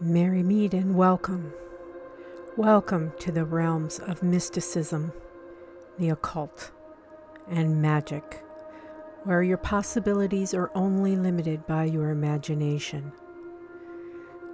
Merry meet and welcome. Welcome to the realms of mysticism, the occult, and magic, where your possibilities are only limited by your imagination.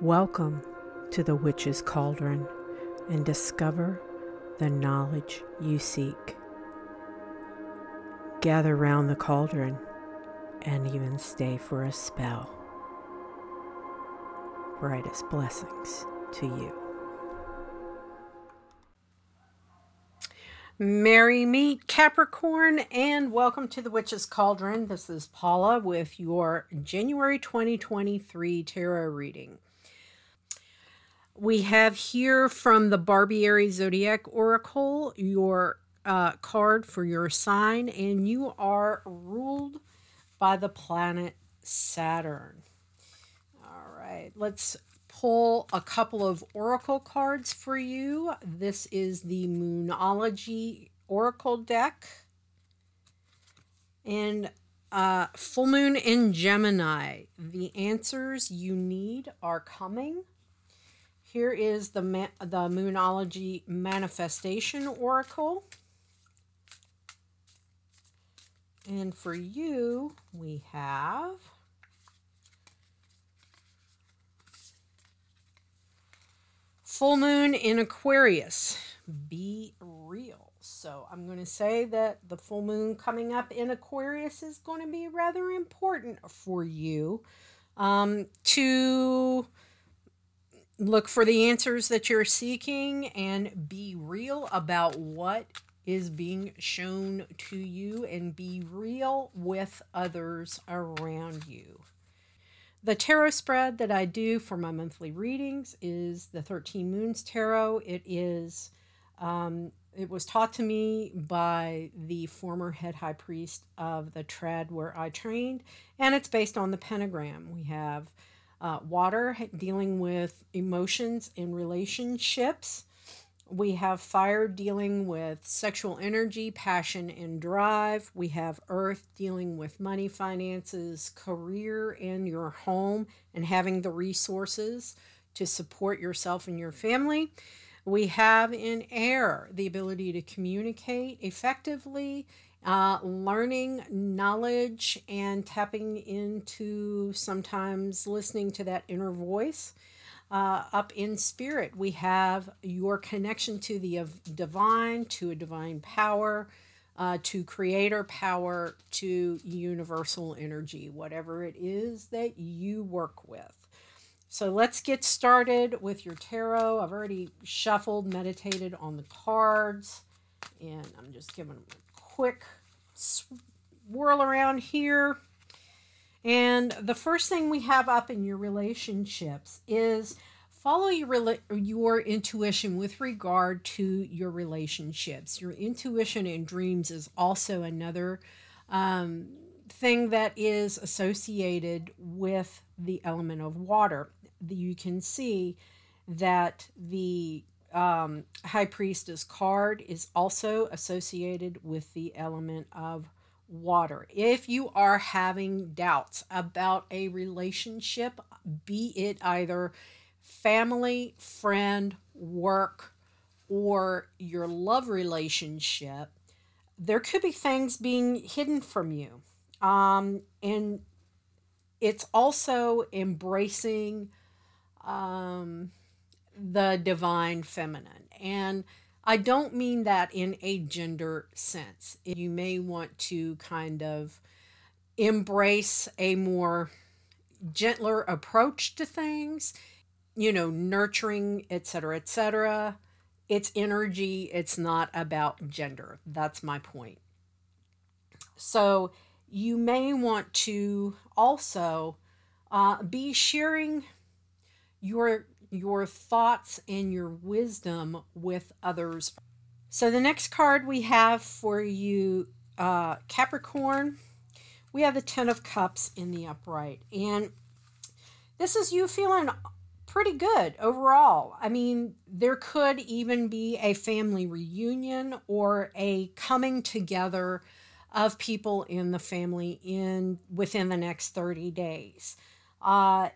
Welcome to the Witch's Cauldron and discover the knowledge you seek. Gather round the cauldron and even stay for a spell. Brightest blessings to you. Merry meet Capricorn, and welcome to the Witch's Cauldron. This is Paula with your January 2023 tarot reading. We have here from the Barbieri Zodiac Oracle your card for your sign, and you are ruled by the planet Saturn. All right, let's pull a couple of oracle cards for you. This is the Moonology Oracle deck. And full moon in Gemini. The answers you need are coming. Here is the Moonology Manifestation Oracle. And for you, we have full moon in Aquarius. Be real. So I'm going to say that the full moon coming up in Aquarius is going to be rather important for you to look for the answers that you're seeking and be real about what is being shown to you and be real with others around you. The tarot spread that I do for my monthly readings is the 13 Moons Tarot. It was taught to me by the former head high priest of the trad where I trained, and it's based on the pentagram. We have water dealing with emotions and relationships. We have fire dealing with sexual energy, passion, and drive. We have earth dealing with money, finances, career, and your home, and having the resources to support yourself and your family. We have in air the ability to communicate effectively, learning knowledge, and tapping into sometimes listening to that inner voice. Up in spirit, we have your connection to the divine, to a divine power, to creator power, to universal energy, whatever it is that you work with. So let's get started with your tarot. I've already shuffled, meditated on the cards, and I'm just giving them a quick swirl around here. And the first thing we have up in your relationships is follow your intuition with regard to your relationships. Your intuition and dreams is also another thing that is associated with the element of water. You can see that the High Priestess card is also associated with the element of water. If you are having doubts about a relationship, be it either family, friend, work, or your love relationship, there could be things being hidden from you. And it's also embracing the divine feminine. And I don't mean that in a gender sense. You may want to kind of embrace a more gentler approach to things, nurturing, etc., etc. It's energy. It's not about gender. That's my point. So you may want to also be sharing your thoughts and your wisdom with others. So the next card we have for you, Capricorn, we have the 10 of Cups in the upright. And this is you feeling pretty good overall. I mean, there could even be a family reunion or a coming together of people in the family within the next 30 days.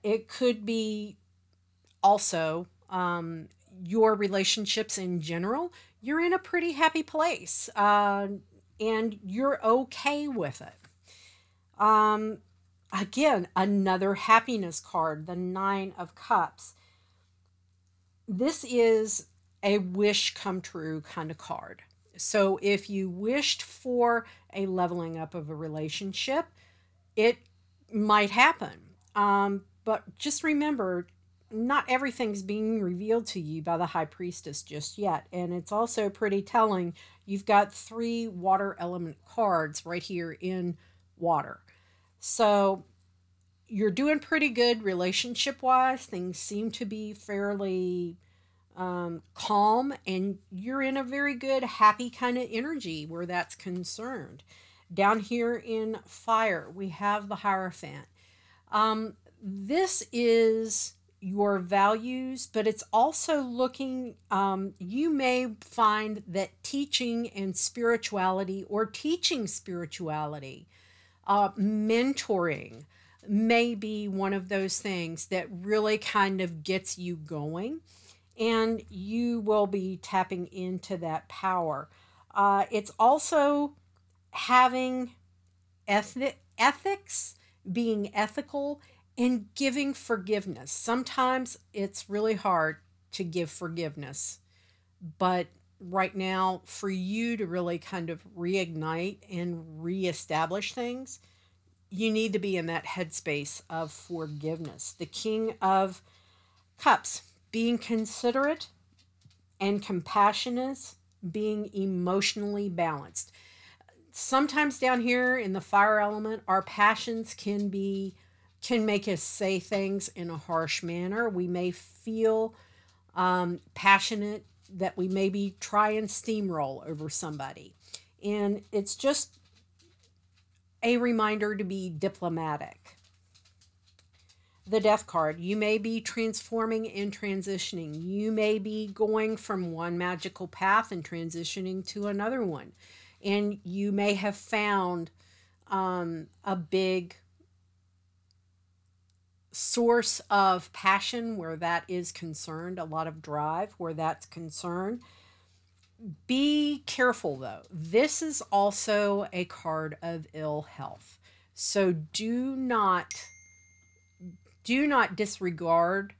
It could be also your relationships in general, you're in a pretty happy place, and you're okay with it. Um, Again, another happiness card, the Nine of Cups. This is a wish come true kind of card. So if you wished for a leveling up of a relationship, it might happen. But just remember, not everything's being revealed to you by the high priestess just yet. And it's also pretty telling. You've got three water element cards right here in water. So you're doing pretty good relationship wise. Things seem to be fairly calm, and you're in a very good, happy kind of energy where that's concerned. Down here in fire, we have the Hierophant. This is your values, but it's also looking, you may find that teaching and spirituality, or teaching spirituality, mentoring, may be one of those things that really kind of gets you going, and you will be tapping into that power. It's also having ethics, being ethical, and giving forgiveness. Sometimes it's really hard to give forgiveness, but right now, for you to really kind of reignite and reestablish things, you need to be in that headspace of forgiveness. The King of Cups, being considerate and compassionate, being emotionally balanced. Sometimes down here in the fire element, our passions can make us say things in a harsh manner. We may feel passionate that we maybe try and steamroll over somebody. And it's just a reminder to be diplomatic. The Death card, you may be transforming and transitioning. You may be going from one magical path and transitioning to another one. And you may have found a big source of passion where that is concerned, a lot of drive where that's concerned. Be careful though. This is also a card of ill health. So do not disregard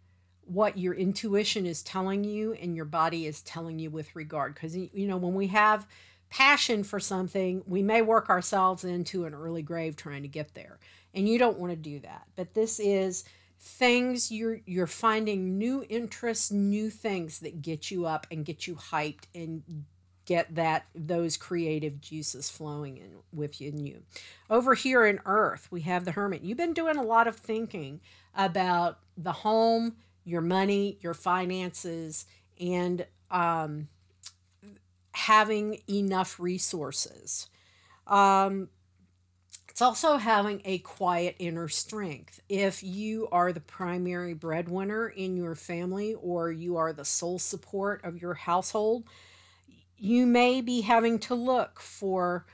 what your intuition is telling you and your body is telling you with regard. Because, when we have passion for something, we may work ourselves into an early grave trying to get there. And you don't want to do that. But this is things you're finding new interests, new things that get you up and get you hyped and get those creative juices flowing within you. Over here in Earth, we have the Hermit. You've been doing a lot of thinking about the home, your money, your finances, and having enough resources. It's also having a quiet inner strength. If you are the primary breadwinner in your family, or you are the sole support of your household, you may be having to look for,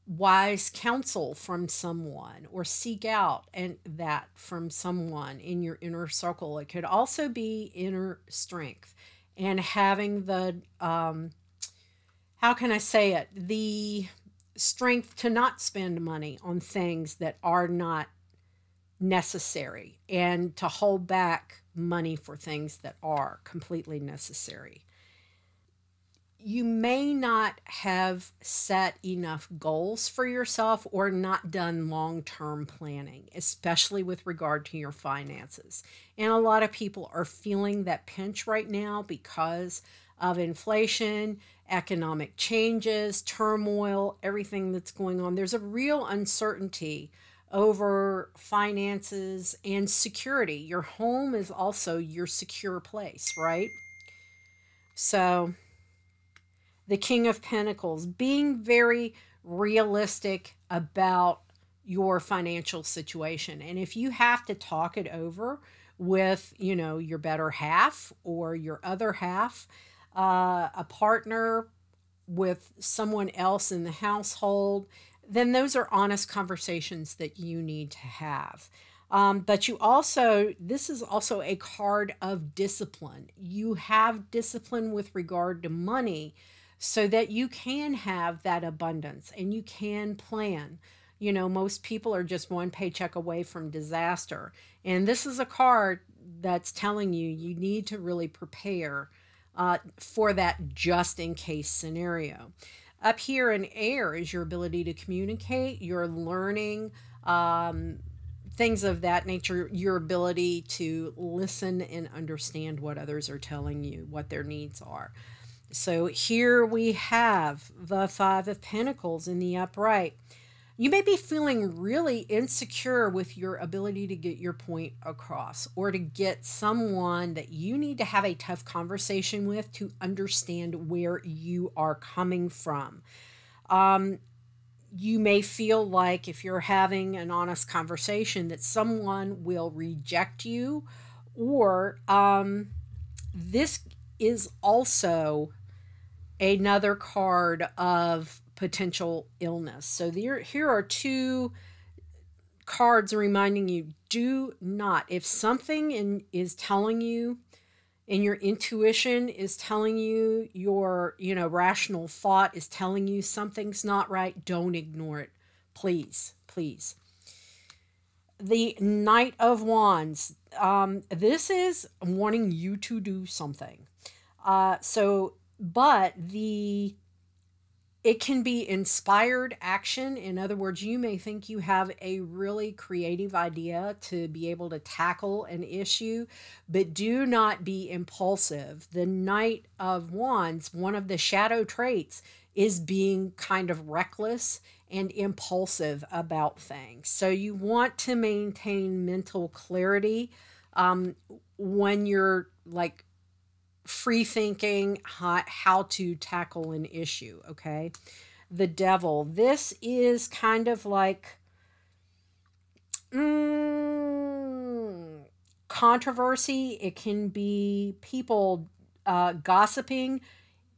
wise counsel from someone, or seek out that from someone in your inner circle. It could also be inner strength and having the, how can I say it? The strength to not spend money on things that are not necessary, and to hold back money for things that are completely necessary. You may not have set enough goals for yourself, or not done long-term planning, especially with regard to your finances. And a lot of people are feeling that pinch right now because of inflation, economic changes, turmoil, everything that's going on. There's a real uncertainty over finances and security. Your home is also your secure place, right? So the King of Pentacles, being very realistic about your financial situation. And if you have to talk it over with, your better half or your other half, a partner, with someone else in the household, then those are honest conversations that you need to have. But you also, this is also a card of discipline. You have discipline with regard to money so that you can have that abundance and you can plan. You know, most people are just one paycheck away from disaster. And this is a card that's telling you you need to really prepare for that just in case scenario. Up here in air is your ability to communicate, your learning, things of that nature, your ability to listen and understand what others are telling you, what their needs are. So here we have the Five of Pentacles in the upright. You may be feeling really insecure with your ability to get your point across or to get someone that you need to have a tough conversation with to understand where you are coming from. You may feel like if you're having an honest conversation that someone will reject you, or this is also another card of potential illness. So here are two cards reminding you, do not, if something is telling you and your intuition is telling you, your rational thought is telling you something's not right, don't ignore it, please, please. The Knight of Wands, this is wanting you to do something. But it can be inspired action. In other words, you may think you have a really creative idea to be able to tackle an issue, but do not be impulsive. The Knight of Wands, one of the shadow traits, is being kind of reckless and impulsive about things. So you want to maintain mental clarity when you're like free thinking how to tackle an issue, okay? The Devil, this is kind of like controversy. It can be people gossiping.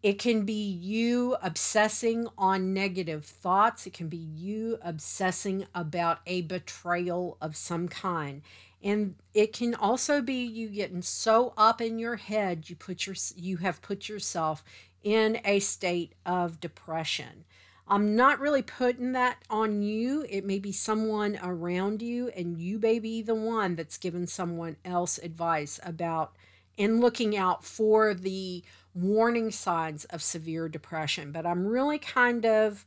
It can be you obsessing on negative thoughts. It can be you obsessing about a betrayal of some kind. And it can also be you getting so up in your head you have put yourself in a state of depression. I'm not really putting that on you. It may be someone around you, and you may be the one that's given someone else advice about and looking out for the warning signs of severe depression. But I'm really kind of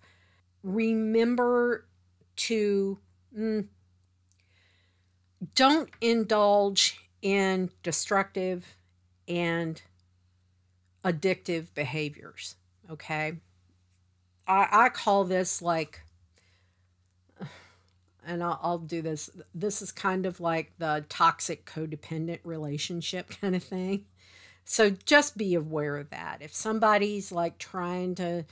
remember to don't indulge in destructive and addictive behaviors, okay? I call this like, and I'll do this. This is kind of like the toxic codependent relationship kind of thing. So just be aware of that. If somebody's like trying to,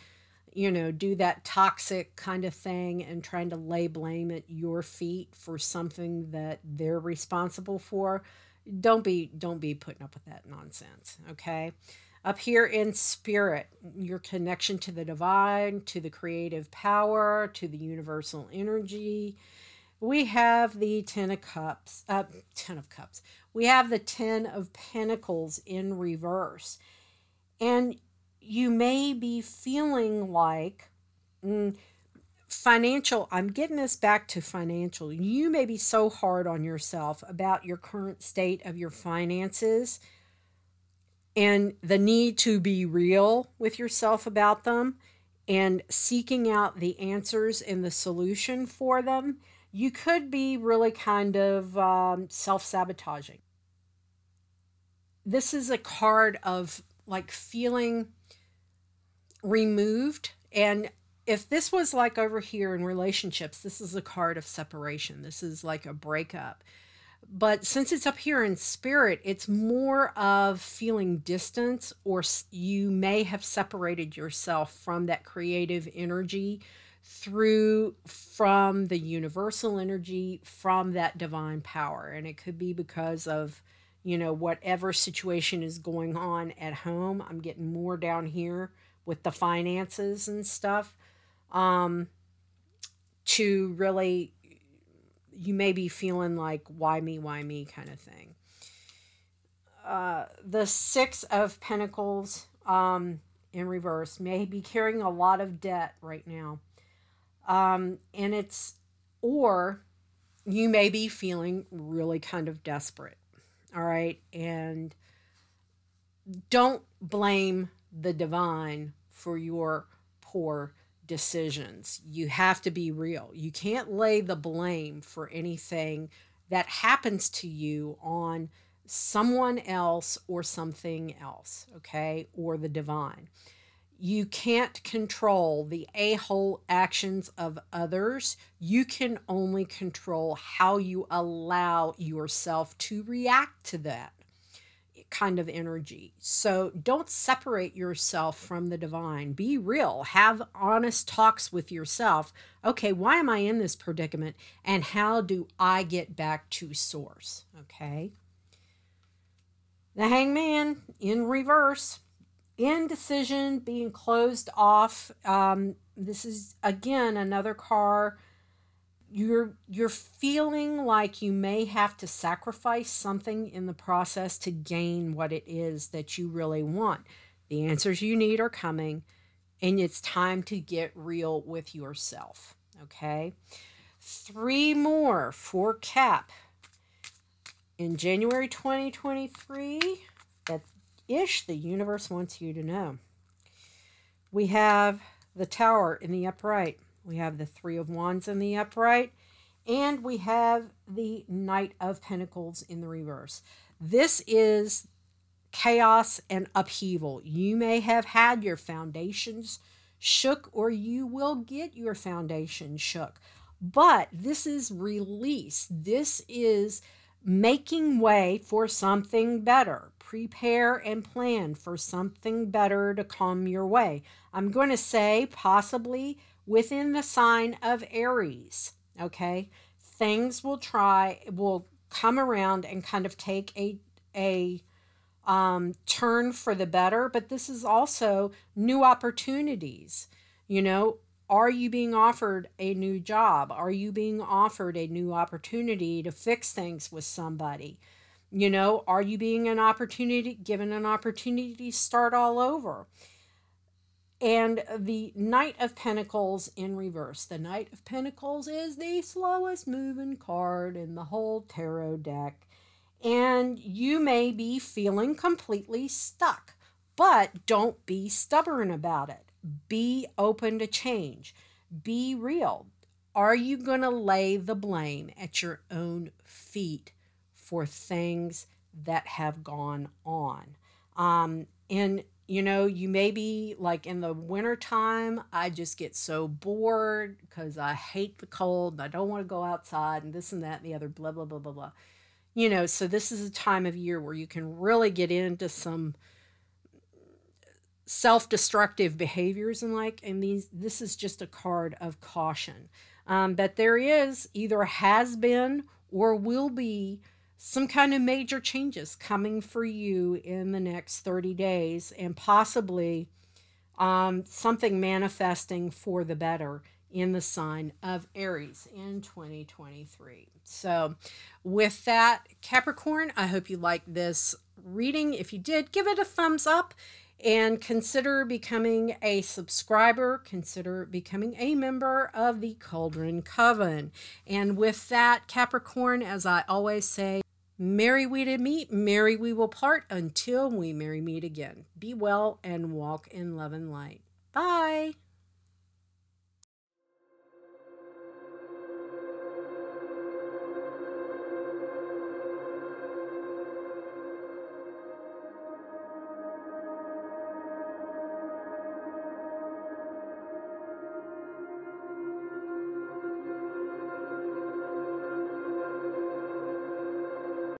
do that toxic kind of thing and trying to lay blame at your feet for something that they're responsible for, don't be putting up with that nonsense, okay? Up here in spirit, your connection to the divine, to the creative power, to the universal energy. We have the Ten of Cups. We have the Ten of Pentacles in reverse. And you may be feeling like financial, I'm getting this back to financial. You may be so hard on yourself about your current state of your finances and the need to be real with yourself about them and seeking out the answers and the solution for them. You could be really kind of self-sabotaging. This is a card of like feeling removed. And if this was like over here in relationships, this is a card of separation. This is like a breakup. But since it's up here in spirit, it's more of feeling distance, or you may have separated yourself from that creative energy from the universal energy, from that divine power. And it could be because of, whatever situation is going on at home. I'm getting more down here with the finances and stuff, to really you may be feeling like, why me kind of thing. The Six of Pentacles in reverse may be carrying a lot of debt right now. And it's, or you may be feeling really kind of desperate. All right. And don't blame the divine for your poor decisions. You have to be real. You can't lay the blame for anything that happens to you on someone else or something else, okay, or the divine. You can't control the a-hole actions of others. You can only control how you allow yourself to react to that kind of energy. So don't separate yourself from the divine. Be real. Have honest talks with yourself. Okay, why am I in this predicament? And how do I get back to source? Okay. The Hangman in reverse. Indecision, being closed off. This is, again, another card. You're feeling like you may have to sacrifice something in the process to gain what it is that you really want. The answers you need are coming, and it's time to get real with yourself. Okay? 3 more for Cap. In January 2023, that-ish the universe wants you to know. We have the Tower in the upright. We have the Three of Wands in the upright. And we have the Knight of Pentacles in the reverse. This is chaos and upheaval. You may have had your foundations shook, or you will get your foundation shook. But this is release. This is making way for something better. Prepare and plan for something better to come your way. I'm going to say possibly within the sign of Aries. Okay, things will come around and kind of take a turn for the better, but this is also new opportunities. You know, are you being offered a new job? Are you being offered a new opportunity to fix things with somebody? You know, are you being given an opportunity to start all over? And the Knight of Pentacles in reverse. The Knight of Pentacles is the slowest moving card in the whole tarot deck. And you may be feeling completely stuck, but don't be stubborn about it. Be open to change. Be real. Are you going to lay the blame at your own feet for things that have gone on? And you know, you may be like, in the wintertime, I just get so bored because I hate the cold and I don't want to go outside and this and that and the other, blah, blah, blah, blah, blah. You know, so this is a time of year where you can really get into some self-destructive behaviors and this is just a card of caution. But there is, either has been or will be, some kind of major changes coming for you in the next 30 days, and possibly something manifesting for the better in the sign of Aries in 2023. So with that, Capricorn, I hope you liked this reading. If you did, give it a thumbs up and consider becoming a subscriber. Consider becoming a member of the Cauldron Coven. And with that, Capricorn, as I always say, merry we did meet, merry we will part, until we merry meet again. Be well and walk in love and light. Bye.